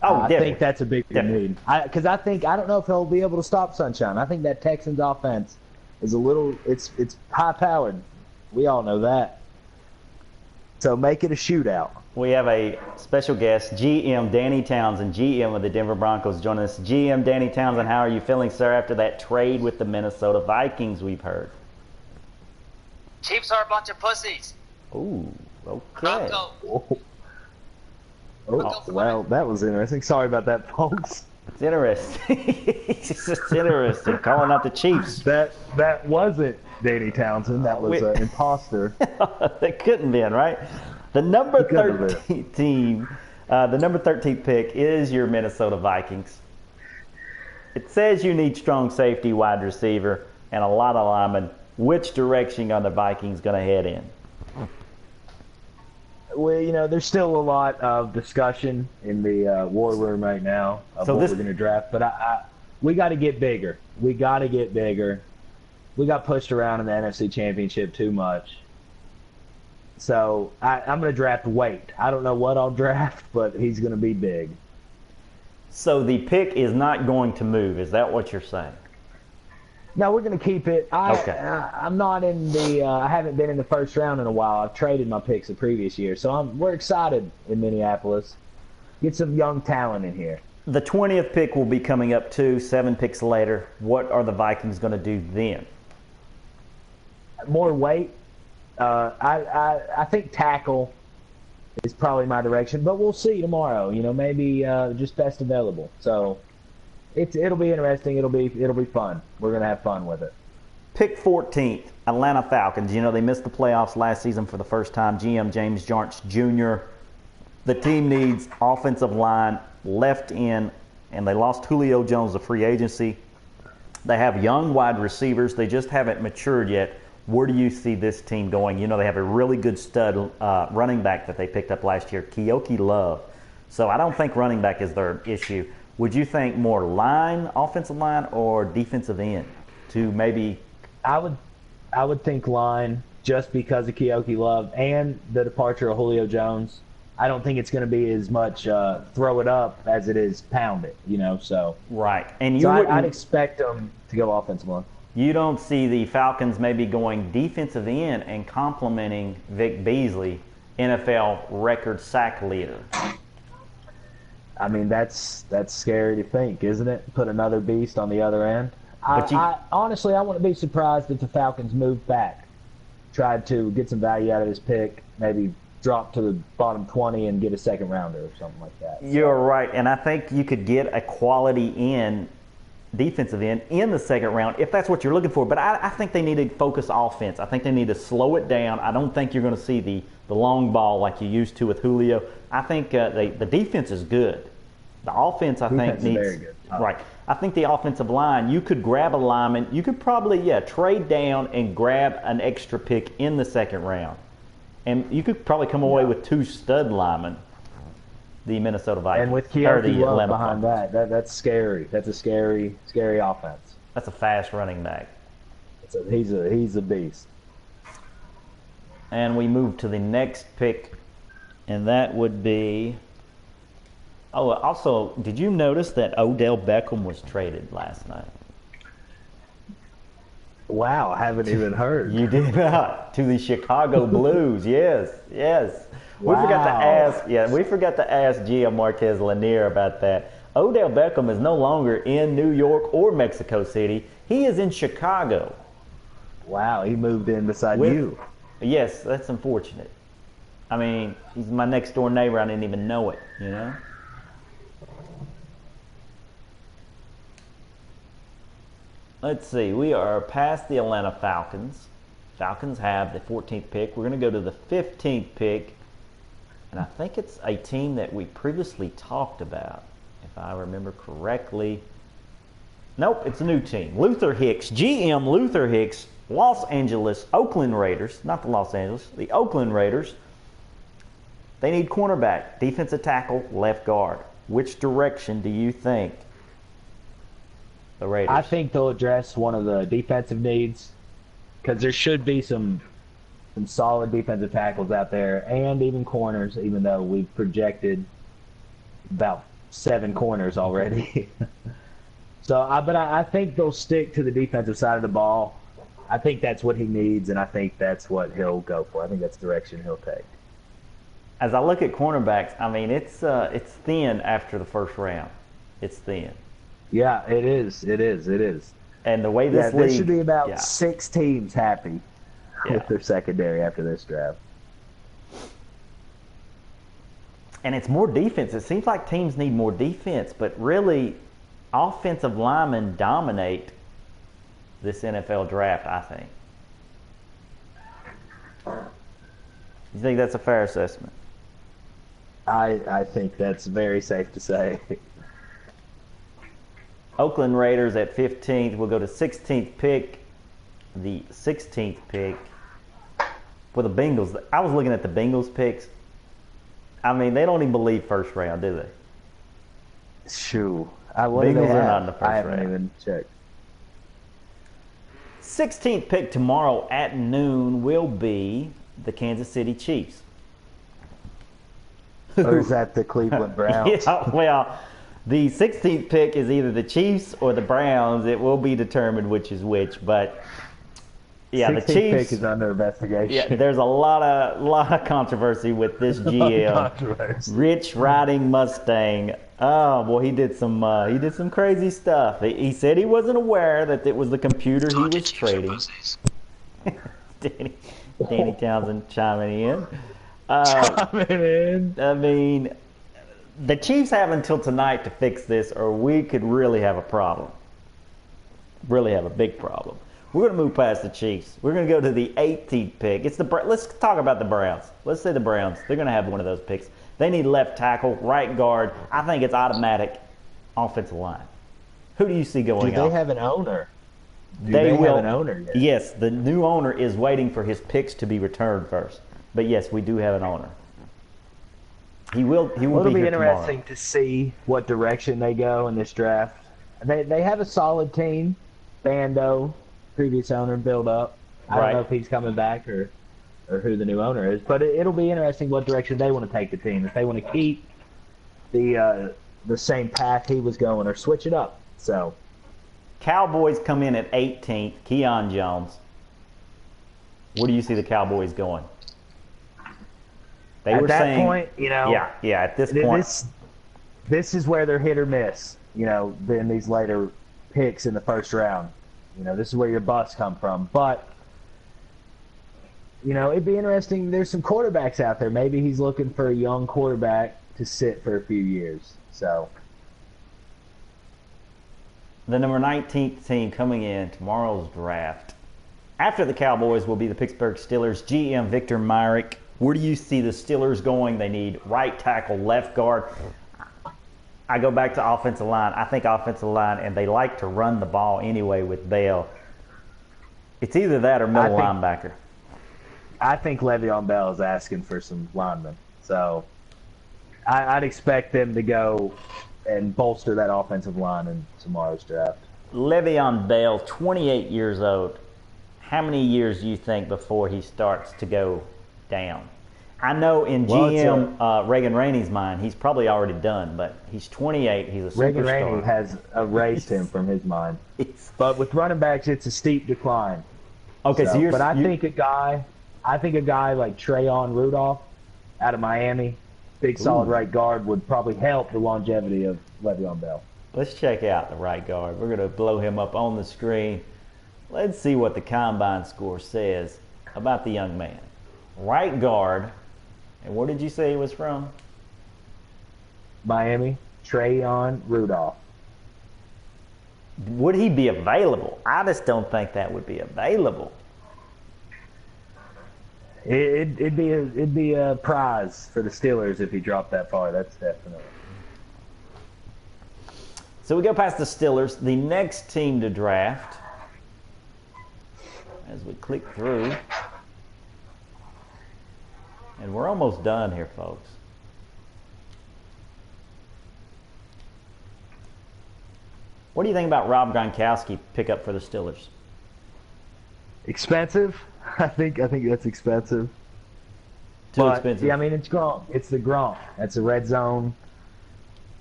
S1: Oh,
S2: I think that's a big need. Because I don't know if he'll be able to stop sunshine. I think that Texans offense is it's high powered. We all know that. So make it a shootout.
S1: We have a special guest, GM Danny Townsend, GM of the Denver Broncos, joining us. GM Danny Townsend, how are you feeling, sir, after that trade with the Minnesota Vikings we've heard?
S6: Chiefs are a bunch of pussies.
S1: Ooh, okay.
S6: Bronco.
S2: Oh, well, that was interesting. Sorry about that, folks.
S1: It's interesting. It's just interesting. Calling out the Chiefs.
S2: That wasn't Danny Townsend. That was an imposter.
S1: That couldn't be, right? The number 13 team, the number 13th pick is your Minnesota Vikings. It says you need strong safety, wide receiver, and a lot of linemen. Which direction are the Vikings going to head in?
S2: Well, there's still a lot of discussion in the war room right now of what we're going to draft. But we got to get bigger. We got pushed around in the NFC Championship too much. So I'm going to draft weight. I don't know what I'll draft, but he's going to be big.
S1: So the pick is not going to move. Is that what you're saying?
S2: No, we're going to keep it.
S1: Okay.
S2: I'm not in the. I haven't been in the first round in a while. I've traded my picks the previous year, so we're excited in Minneapolis. Get some young talent in here.
S1: The 20th pick will be coming up too. 7 picks later. What are the Vikings going to do then?
S2: More weight. I think tackle is probably my direction, but we'll see tomorrow. Maybe just best available. So. It'll be interesting. It'll be fun. We're gonna have fun with it.
S1: Pick 14th, Atlanta Falcons. They missed the playoffs last season for the first time. GM James Jarch Jr. The team needs offensive line, left end, and they lost Julio Jones to free agency. They have young wide receivers. They just haven't matured yet. Where do you see this team going? They have a really good stud running back that they picked up last year, Keoki Love. So I don't think running back is their issue. Would you think more line, offensive line, or defensive end to maybe?
S2: I would think line just because of Keoki Love and the departure of Julio Jones. I don't think it's going to be as much throw it up as it is pound it. So
S1: right. And
S2: I'd expect them to go offensive line.
S1: You don't see the Falcons maybe going defensive end and complimenting Vic Beasley, NFL record sack leader.
S2: I mean, that's scary to think, isn't it? Put another beast on the other end. Honestly, I wouldn't be surprised if the Falcons moved back tried to get some value out of this pick, maybe drop to the bottom 20 and get a second rounder or something like that.
S1: You're right, and I think you could get a quality defensive end in the second round if that's what you're looking for. But I think they need to focus offense. I think they need to slow it down. I don't think you're going to see the long ball like you used to with Julio. I think the defense is good. The offense, I think, needs
S2: very good.
S1: Right. I think the offensive line, you could grab a lineman. You could probably, trade down and grab an extra pick in the second round. And you could probably come away with 2 stud linemen, the Minnesota Vikings.
S2: And with Keontae Love behind that's scary. That's a scary offense.
S1: That's a fast running back.
S2: He's a beast.
S1: And we move to the next pick, and that would be... Oh, also, did you notice that Odell Beckham was traded last night?
S2: Wow, I haven't even heard.
S1: You did not. To the Chicago Blues, yes.
S2: Wow.
S1: We forgot to ask Gia Marquez Lanier about that. Odell Beckham is no longer in New York or Mexico City. He is in Chicago.
S2: Wow, he moved in beside you.
S1: Yes, that's unfortunate. I mean, he's my next door neighbor. I didn't even know it, Let's see. We are past the Atlanta Falcons. Falcons have the 14th pick. We're going to go to the 15th pick. And I think it's a team that we previously talked about, if I remember correctly. Nope, it's a new team. Luther Hicks, GM Luther Hicks, Los Angeles, Oakland Raiders, not the Los Angeles, the Oakland Raiders. They need cornerback, defensive tackle, left guard. Which direction do you think the Raiders?
S2: I think they'll address one of the defensive needs because there should be some solid defensive tackles out there and even corners, even though we've projected about 7 corners already. But I think they'll stick to the defensive side of the ball. I think that's what he needs, and I think that's what he'll go for. I think that's the direction he'll take.
S1: As I look at cornerbacks, I mean, it's thin after the first round. It's thin.
S2: Yeah, it is.
S1: And the way this league...
S2: there should be about 6 teams happy with their secondary after this draft.
S1: And it's more defense. It seems like teams need more defense, but really, offensive linemen dominate this NFL draft, I think. You think that's a fair assessment?
S2: I think that's very safe to say.
S1: Oakland Raiders at 15th. We'll go to 16th pick. The 16th pick for the Bengals. I was looking at the Bengals picks. I mean, they don't even believe first round, do they?
S2: Shoo.
S1: Bengals are not in the first round.
S2: I haven't even checked.
S1: 16th pick tomorrow at noon will be the Kansas City Chiefs.
S2: Or is that the Cleveland Browns?
S1: Yeah, well, the 16th pick is either the Chiefs or the Browns. It will be determined which is which, but yeah, the
S2: 16th
S1: Chiefs
S2: pick is under investigation.
S1: Yeah, there's a lot of controversy with this GM. Rich riding Mustang. Oh boy, he did some crazy stuff. He said he wasn't aware that it was the computer he was trading. Danny Townsend chiming in. I mean, the Chiefs have until tonight to fix this, or we could really have a problem. Really have a big problem. We're going to move past the Chiefs. We're going to go to the 18th pick. Let's talk about the Browns. Let's say the Browns. They're going to have one of those picks. They need left tackle, right guard. I think it's automatic offensive line. Who do you see going
S2: Do
S1: on?
S2: they have an owner? Do they have an owner yet?
S1: Yes, the new owner is waiting for his picks to be returned first. But yes, we do have an owner. He will
S2: It'll
S1: be
S2: be
S1: here
S2: interesting
S1: tomorrow.
S2: to see what direction they go in this draft. They have a solid team. Bando, previous owner, build up. I don't know if he's coming back or who the new owner is, but it'll be interesting what direction they want to take the team. If they want to keep the same path he was going or switch it up. So,
S1: Cowboys come in at 18th. Keon Jones. Where do you see the Cowboys going?
S2: At that point,
S1: Yeah, at this point.
S2: This is where they're hit or miss, in these later picks in the first round. This is where your busts come from. But it'd be interesting. There's some quarterbacks out there. Maybe he's looking for a young quarterback to sit for a few years. So
S1: the number 19th team coming in tomorrow's draft. After the Cowboys will be the Pittsburgh Steelers. GM Victor Myrick. Where do you see the Steelers going? They need right tackle, left guard. I go back to offensive line. I think offensive line, and they like to run the ball anyway with Bell. It's either that or middle linebacker.
S2: I think Le'Veon Bell is asking for some linemen. So I'd expect them to go and bolster that offensive line in tomorrow's draft.
S1: Le'Veon Bell, 28 years old. How many years do you think before he starts to go down? I know in GM Reagan Rainey's mind, he's probably already done, but he's 28. He's a superstar.
S2: Reagan Rainey has erased him from his mind. But with running backs, it's a steep decline.
S1: Okay, so you're.
S2: But I think a guy like Trayon Rudolph out of Miami, big solid right guard, would probably help the longevity of Le'Veon Bell.
S1: Let's check out the right guard. We're going to blow him up on the screen. Let's see what the combine score says about the young man. Right guard. And where did you say he was from?
S2: Miami, Trayon Rudolph.
S1: Would he be available? I just don't think that would be available.
S2: It'd be a prize for the Steelers if he dropped that far. That's definitely.
S1: So we go past the Steelers. The next team to draft, as we click through, and we're almost done here, folks. What do you think about Rob Gronkowski pickup for the Steelers?
S2: Expensive. I think that's expensive.
S1: Too expensive.
S2: Yeah, I mean, it's Gronk. It's the Gronk. That's a red zone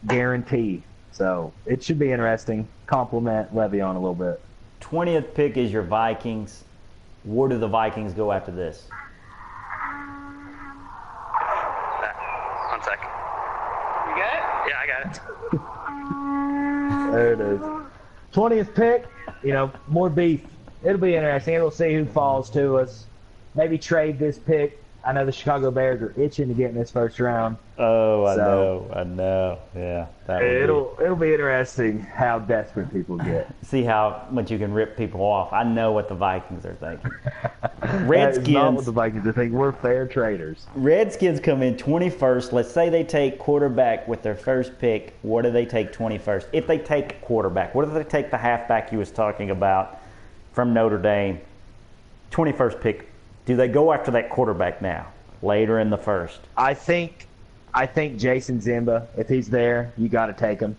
S2: guarantee. So it should be interesting. Compliment Le'Veon a little bit.
S1: 20th pick is your Vikings. Where do the Vikings go after this?
S4: 1 sec. You got it? Yeah, I got it.
S2: There it is. 20th pick, more beef. It'll be interesting. We'll see who falls to us. Maybe trade this pick. I know the Chicago Bears are itching to get in this first round.
S1: Oh, I know. Yeah,
S2: it'll be interesting how desperate people get.
S1: See how much you can rip people off. I know what the Vikings are thinking.
S2: Redskins. That is not what the Vikings are thinking. We're fair traders.
S1: Redskins come in 21st. Let's say they take quarterback with their first pick. What do they take 21st? If they take quarterback, what if they take the halfback you was talking about from Notre Dame? 21st pick. Do they go after that quarterback now, later in the first?
S2: I think Jason Zimba, if he's there, you got to take him.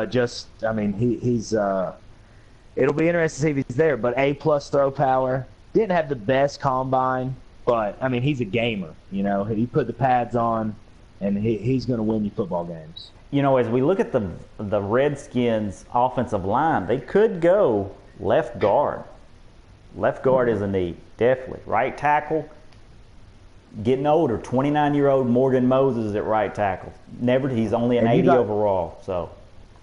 S2: He's. It'll be interesting to see if he's there. But A+ throw power. Didn't have the best combine, but he's a gamer. He put the pads on, and he's going to win you football games.
S1: As we look at the Redskins' offensive line, they could go left guard. Left guard is a need, definitely. Right tackle, getting older. 29-year-old Morgan Moses at right tackle. He's only an 80 overall. So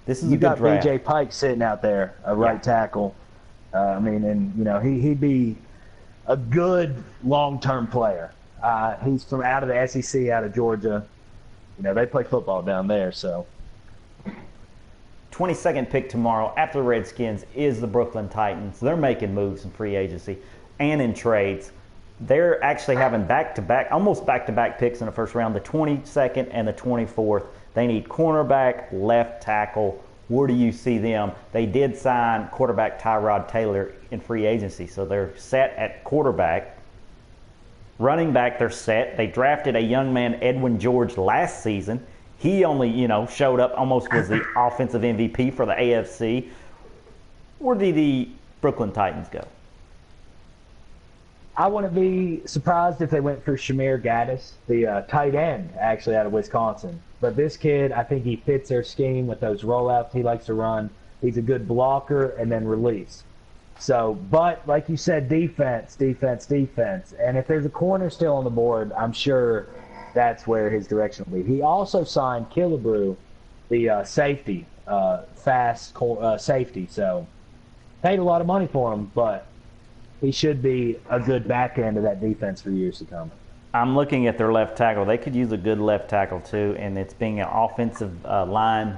S1: this is a good draft.
S2: You got B.J. Pike sitting out there, a right tackle. He'd be a good long-term player. He's from out of the SEC, out of Georgia. They play football down there, so.
S1: 22nd pick tomorrow after the Redskins is the Brooklyn Titans. They're making moves in free agency and in trades. They're actually having almost back-to-back picks in the first round, the 22nd and the 24th. They need cornerback, left tackle. Where do you see them? They did sign quarterback Tyrod Taylor in free agency, so they're set at quarterback. Running back, they're set. They drafted a young man, Edwin George, last season. He only, showed up, almost was the offensive MVP for the AFC. Where do the Brooklyn Titans go?
S2: I wouldn't be surprised if they went for Shamir Gaddis, the tight end, actually, out of Wisconsin. But this kid, I think he fits their scheme with those rollouts he likes to run. He's a good blocker and then release. So, but like you said, defense. And if there's a corner still on the board, I'm sure that's where his direction will be. He also signed Killebrew, the safety, fast safety. So paid a lot of money for him, but he should be a good back end of that defense for years to come.
S1: I'm looking at their left tackle. They could use a good left tackle too, and it's being an offensive line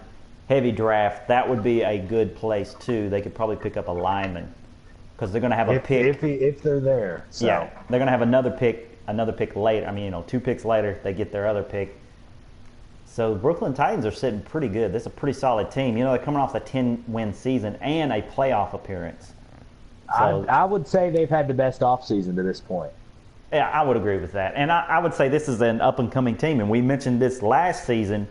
S1: heavy draft. That would be a good place too. They could probably pick up a lineman because they're going to have a pick
S2: if they're there. So.
S1: Yeah, they're going to have another pick later. I mean, 2 picks later, they get their other pick. So the Brooklyn Titans are sitting pretty good. This is a pretty solid team. They're coming off a 10-win season and a playoff appearance. So,
S2: I would say they've had the best offseason to this point.
S1: Yeah, I would agree with that. And I would say this is an up-and-coming team. And we mentioned this last season,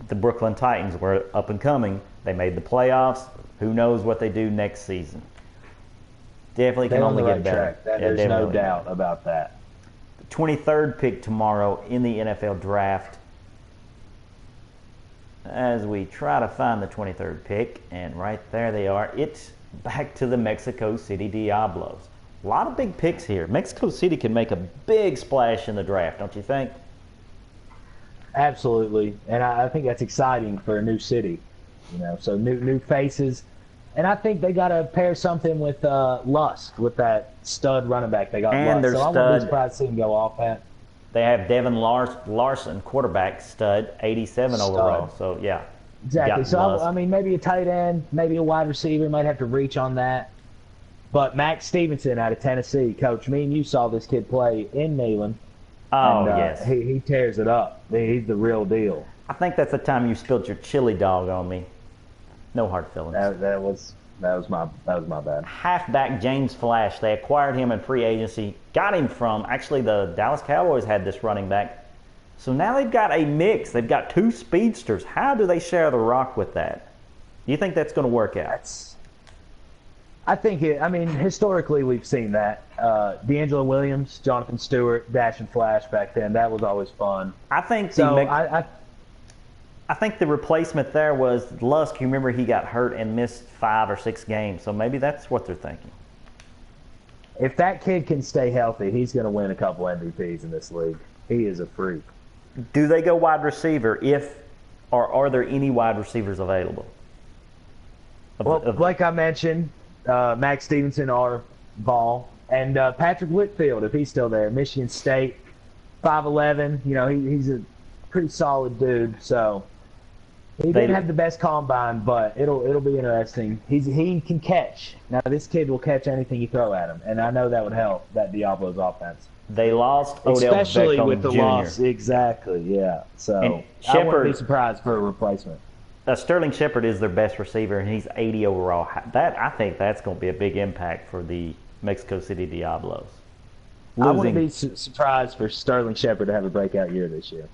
S1: the Brooklyn Titans were up-and-coming. They made the playoffs. Who knows what they do next season. Definitely can only get better.
S2: There's no doubt about that.
S1: The 23rd pick tomorrow in the NFL Draft. As we try to find the 23rd pick, and right there they are. It's back to the Mexico City Diablos. A lot of big picks here. Mexico City can make a big splash in the draft, don't you think?
S2: Absolutely, and I think that's exciting for a new city. So new faces, and I think they got to pair something with Lusk, with that stud running back they got.
S1: And
S2: Lusk.
S1: their
S2: so I
S1: stud.
S2: wouldn't be surprised to see him go off that.
S1: They have Devin Larson, quarterback, stud, 87 overall. So, yeah.
S2: Exactly. So, maybe a tight end, maybe a wide receiver, might have to reach on that. But Max Stevenson out of Tennessee, Coach, me and you saw this kid play in Neyland.
S1: Oh,
S2: and,
S1: yes.
S2: He tears it up. He's the real deal.
S1: I think that's the time you spilled your chili dog on me. No hard feelings.
S2: That was my bad.
S1: Halfback James Flash. They acquired him in free agency. Got him from, actually, the Dallas Cowboys had this running back. So now they've got a mix. They've got 2 speedsters. How do they share the rock with that? Do you think that's going to work out?
S2: I think historically we've seen that. D'Angelo Williams, Jonathan Stewart, Dash and Flash back then. That was always fun.
S1: I think
S2: I
S1: think the replacement there was Lusk. You remember he got hurt and missed 5 or 6 games. So maybe that's what they're thinking.
S2: If that kid can stay healthy, he's going to win a couple MVPs in this league. He is a freak.
S1: Do they go wide receiver or are there any wide receivers available?
S2: Like I mentioned, Max Stevenson or Ball, and Patrick Whitfield, if he's still there, Michigan State, 5'11". He's a pretty solid dude. So he didn't have the best combine, but it'll be interesting. He can catch. Now this kid will catch anything you throw at him, and I know that would help that Diablo's offense.
S1: They lost Odell
S2: especially
S1: Beckham
S2: with the
S1: Jr.
S2: loss. Exactly, yeah. So I wouldn't be surprised for a replacement.
S1: Sterling Shepard is their best receiver, and he's 80 overall. I think that's going to be a big impact for the Mexico City Diablos.
S2: I wouldn't be surprised for Sterling Shepard to have a breakout year this year.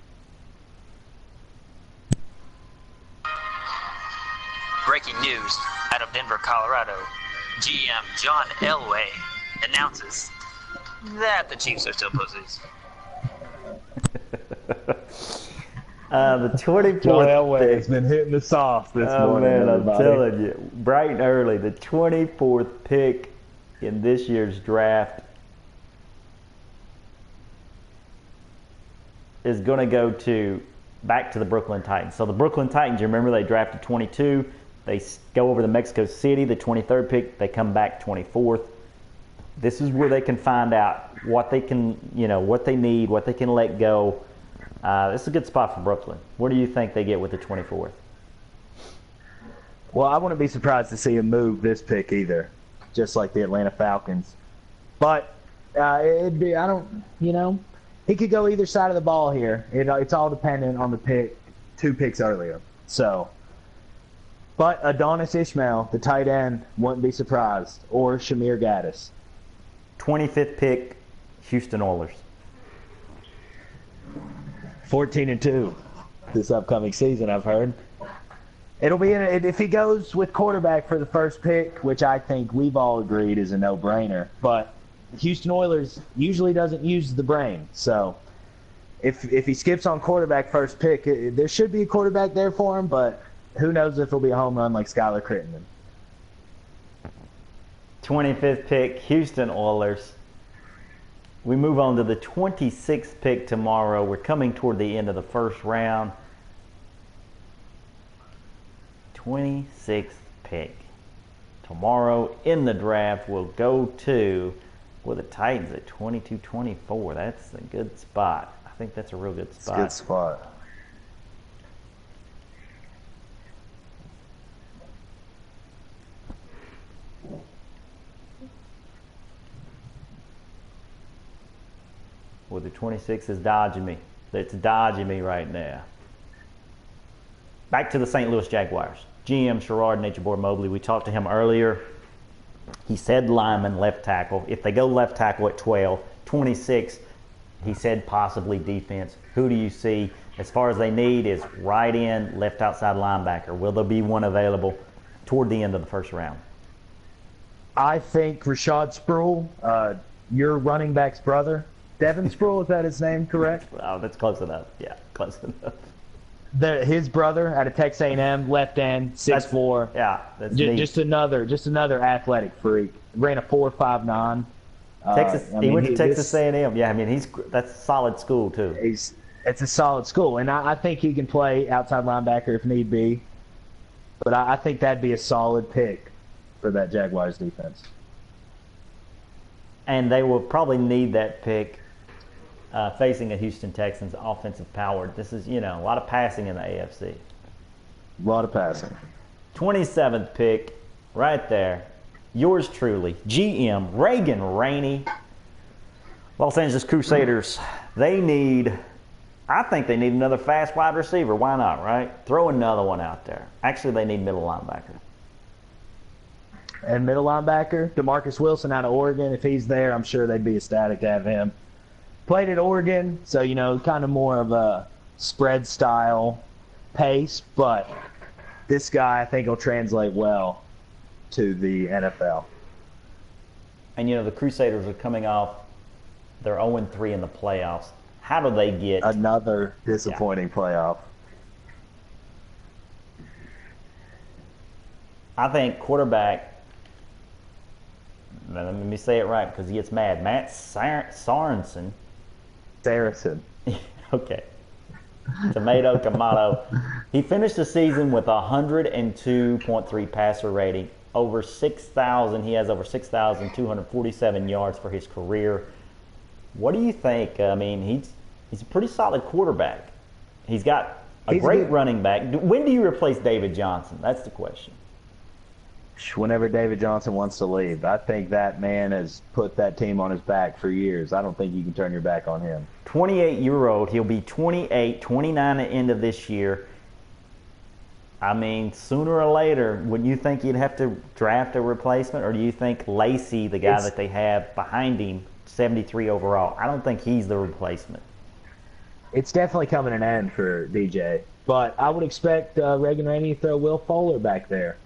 S6: Breaking news out of Denver, Colorado. GM John Elway announces that the Chiefs are still pussies.
S1: The 24th
S2: John Elway
S1: pick.
S2: has been hitting the sauce this morning.
S1: Man,
S2: everybody.
S1: I'm telling you, bright and early, the 24th pick in this year's draft is going to go back to the Brooklyn Titans. So the Brooklyn Titans, you remember they drafted 22. They go over to Mexico City, the 23rd pick. They come back 24th. This is where they can find out what they can, what they need, what they can let go. This is a good spot for Brooklyn. What do you think they get with the 24th?
S2: Well, I wouldn't be surprised to see him move this pick either, just like the Atlanta Falcons. But it'd be, he could go either side of the ball here. It's all dependent on the pick, 2 picks earlier. So, but Adonis Ishmael, the tight end, wouldn't be surprised, or Shamir Gaddis.
S1: 25th pick, Houston Oilers.
S2: 14-2 this upcoming season, I've heard. It'll be if he goes with quarterback for the first pick, which I think we've all agreed is a no-brainer. But Houston Oilers usually doesn't use the brain, so if he skips on quarterback first pick, there should be a quarterback there for him. But who knows if it'll be a home run like Skylar Crittenden.
S1: 25th pick, Houston Oilers. We move on to the 26th pick tomorrow. We're coming toward the end of the first round. 26th pick. Tomorrow in the draft will go to With the Titans at 22-24. That's a good spot. I think that's a real good spot.
S2: It's a good spot.
S1: Well, the 26 is dodging me. It's dodging me right now. Back to the St. Louis Jaguars. GM Sherrod Naturebord Mobley. We talked to him earlier. He said lineman, left tackle. If they go left tackle at 12, 26, he said possibly defense. Who do you see? As far as they need is right end, left outside linebacker. Will there be one available toward the end of the first round?
S2: I think Rashad Sproul, your running back's brother, Devin Sproul, is that his name, correct?
S1: Oh, that's close enough. Yeah, close enough.
S2: His brother out of Texas A&M, left end, 6'4".
S1: Yeah, that's
S2: just another athletic freak. Ran a 4.59.
S1: Texas. He went to Texas A&M. Yeah, I mean that's a solid school too.
S2: It's a solid school, and I think he can play outside linebacker if need be. But I think that'd be a solid pick for that Jaguars defense.
S1: And they will probably need that pick facing a Houston Texans offensive power. This is, a lot of passing in the AFC.
S2: A lot of passing.
S1: 27th pick, right there. Yours truly, GM Reagan Rainey. Los Angeles Crusaders. I think they need another fast wide receiver. Why not, right? Throw another one out there. Actually, they need middle linebacker.
S2: And middle linebacker, DeMarcus Wilson out of Oregon. If he's there, I'm sure they'd be ecstatic to have him. Played at Oregon, so, kind of more of a spread style pace. But this guy, I think, will translate well to the NFL.
S1: And, the Crusaders are coming off, they're 0-3 in the playoffs. How do they get
S2: another disappointing playoff?
S1: I think quarterback, let me say it right because he gets mad. Matt Sorensen.
S2: Saracen.
S1: Okay. Tomato. He finished the season with 102.3 passer rating. Over 6,000. He has over 6,247 yards for his career. What do you think? I mean, he's a pretty solid quarterback. He's got a great running back. When do you replace David Johnson? That's the question.
S2: Whenever David Johnson wants to leave. I think that man has put that team on his back for years. I don't think you can turn your back on him.
S1: 28-year-old. He'll be 28, 29 at the end of this year. I mean, sooner or later, wouldn't you think you'd have to draft a replacement? Or do you think Lacey, the guy that they have behind him, 73 overall, I don't think he's the replacement.
S2: It's definitely coming an end for DJ. But I would expect Reagan Rainey to throw Will Fuller back there,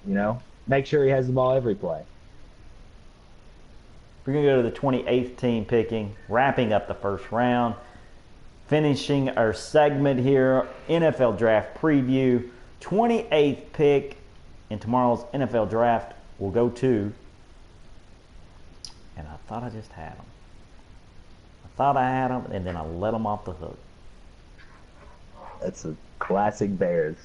S2: Make sure he has the ball every play.
S1: We're going to go to the 28th team picking, wrapping up the first round, finishing our segment here, NFL Draft Preview. 28th pick in tomorrow's NFL Draft will go to, and I thought I just had them. I thought I had them, and then I let them off the hook.
S2: That's a classic Bears.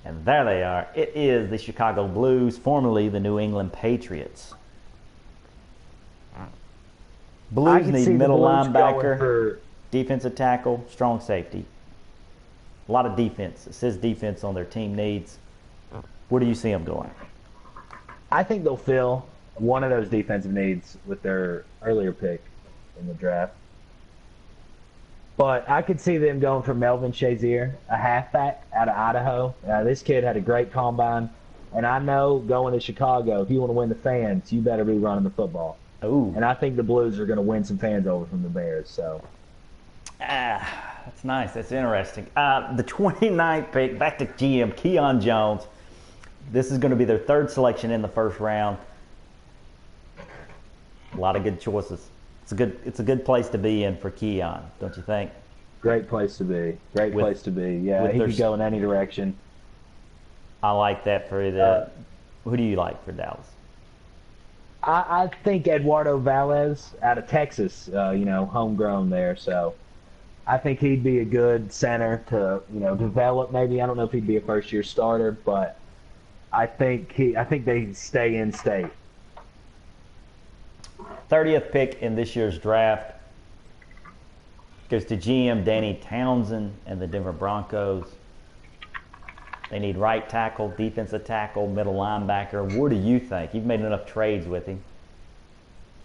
S1: And there they are. It is the Chicago Blues, formerly the New England Patriots. Blues need middle linebacker, defensive tackle, strong safety. A lot of defense. It says defense on their team needs. Where do you see them going?
S2: I think they'll fill one of those defensive needs with their earlier pick in the draft. But I could see them going for Melvin Shazier, a halfback out of Idaho. This kid had a great combine. And I know going to Chicago, if you want to win the fans, you better be running the football.
S1: Ooh.
S2: And I think the Blues are going to win some fans over from the Bears. So,
S1: that's nice. That's interesting. The 29th pick, back to GM, Keon Jones. This is going to be their third selection in the first round. A lot of good choices. It's a good place to be in for Keon, don't you think?
S2: Great place to be. Great place to be. Yeah, he could go in any direction.
S1: I like that for the. Who do you like for Dallas?
S2: I think Eduardo Valles out of Texas, homegrown there. So I think he'd be a good center to, develop maybe. I don't know if he'd be a first-year starter, but I think they stay in state.
S1: 30th pick in this year's draft goes to GM Danny Townsend and the Denver Broncos. They need right tackle, defensive tackle, middle linebacker. What do you think? You've made enough trades with him.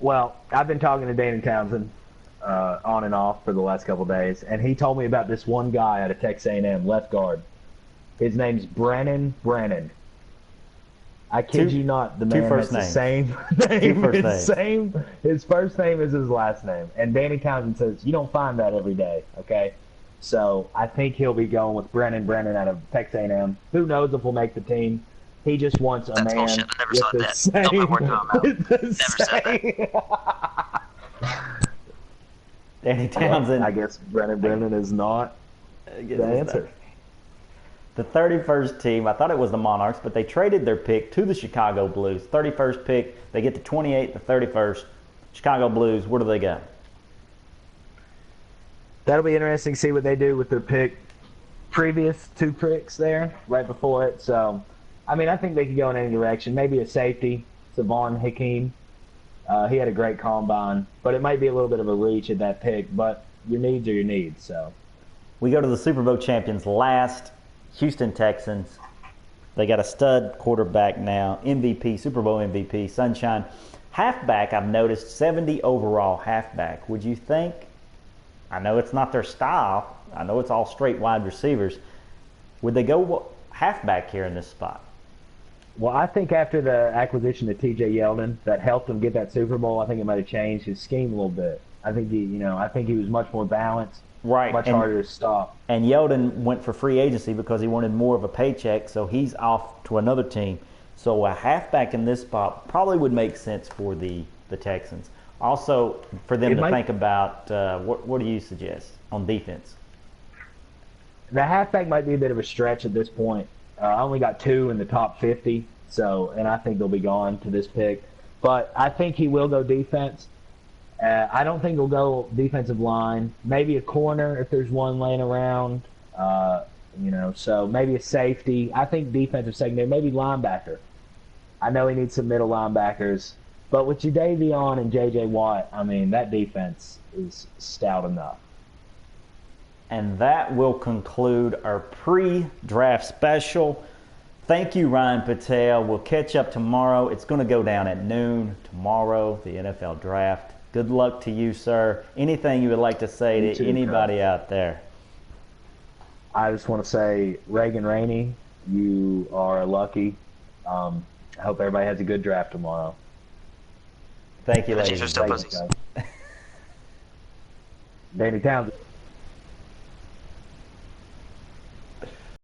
S2: Well, I've been talking to Danny Townsend on and off for the last couple of days, and he told me about this one guy out of Texas A&M, left guard. His name's Brennan. I kid you not, the man has the same name. His first name is his last name. And Danny Townsend says, you don't find that every day, okay? So I think he'll be going with Brennan out of Texas A&M. Who knows if we'll make the team? He just wants a
S6: That's
S2: man
S6: bullshit. I never saw
S2: with
S6: that.
S2: the same.
S6: Don't put words in my mouth. Never said that.
S1: Danny Townsend.
S2: I guess Brennan is not the answer.
S1: The 31st team, I thought it was the Monarchs, but they traded their pick to the Chicago Blues. 31st pick, they get to 28, the 31st. Chicago Blues, where do they go?
S2: That'll be interesting to see what they do with their pick. Previous 2 picks there, right before it. So, I mean, I think they could go in any direction. Maybe a safety, Savon Hakeem. He had a great combine, but it might be a little bit of a reach at that pick. But your needs are your needs. So,
S1: we go to the Super Bowl champions last, Houston Texans. They got a stud quarterback now, MVP, Super Bowl MVP, Sunshine. Halfback, I've noticed 70 overall halfback. Would you think? I know it's not their style. I know it's all straight wide receivers. Would they go halfback here in this spot?
S2: Well, I think after the acquisition of T.J. Yeldon, that helped him get that Super Bowl. I think it might have changed his scheme a little bit. I think he was much more balanced,
S1: right,
S2: much harder to stop.
S1: And Yeldon went for free agency because he wanted more of a paycheck, so he's off to another team. So a halfback in this spot probably would make sense for the Texans. Also, for them to think about, what do you suggest on defense?
S2: The halfback might be a bit of a stretch at this point. I only got 2 in the top 50, and I think they'll be gone to this pick. But I think he will go defense. I don't think he'll go defensive line. Maybe a corner if there's one laying around. So maybe a safety. I think defensive secondary, maybe linebacker. I know he needs some middle linebackers. But with Jadeveon and J.J. Watt, I mean, that defense is stout enough.
S1: And that will conclude our pre-draft special. Thank you, Ryan Patel. We'll catch up tomorrow. It's going to go down at noon tomorrow, the NFL draft. Good luck to you, sir. Anything you would like to say to anybody out there?
S2: I just want to say, Reagan Rainey, you are lucky. I hope everybody has a good draft tomorrow.
S1: Thank you, ladies.
S6: Chiefs are still pussies.
S2: Danny Townsend.